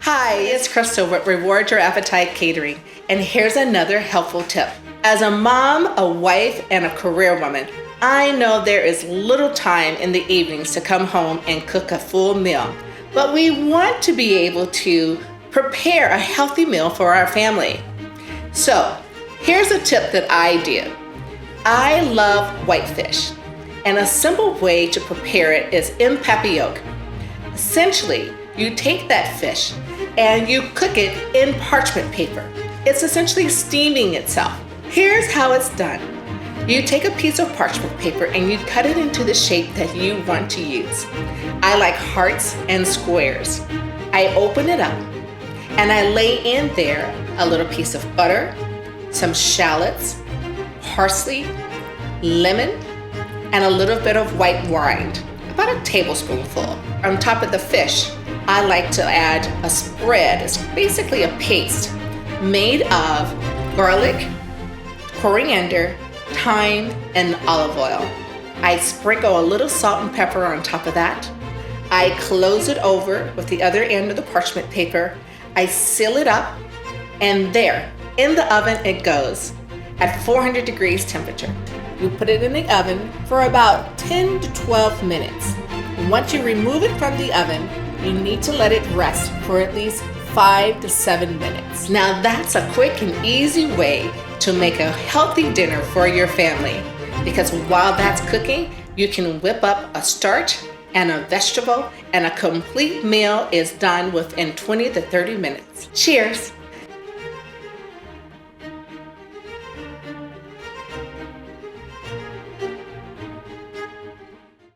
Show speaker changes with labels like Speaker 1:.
Speaker 1: Hi, it's Crystal with Reward Your Appetite Catering, and here's another helpful tip. As a mom, a wife, and a career woman, I know there is little time in the evenings to come home and cook a full meal, but we want to be able to prepare a healthy meal for our family. So, here's a tip that I do. I love whitefish, and a simple way to prepare it is En Papillote. Essentially, you take that fish and you cook it in parchment paper. It's essentially steaming itself. Here's how it's done. You take a piece of parchment paper and you cut it into the shape that you want to use. I like hearts and squares. I open it up and I lay in there a little piece of butter, some shallots, parsley, lemon, and a little bit of white wine, about a tablespoonful. On top of the fish, I like to add a spread. It's basically a paste made of garlic, coriander, thyme, and olive oil. I sprinkle a little salt and pepper on top of that. I close it over with the other end of the parchment paper. I seal it up, and there, in the oven it goes at 400 degrees temperature. You put it in the oven for about 10 to 12 minutes. Once you remove it from the oven, you need to let it rest for at least 5 to 7 minutes. Now that's a quick and easy way to make a healthy dinner for your family, because while that's cooking, you can whip up a starch and a vegetable, and a complete meal is done within 20 to 30 minutes. Cheers!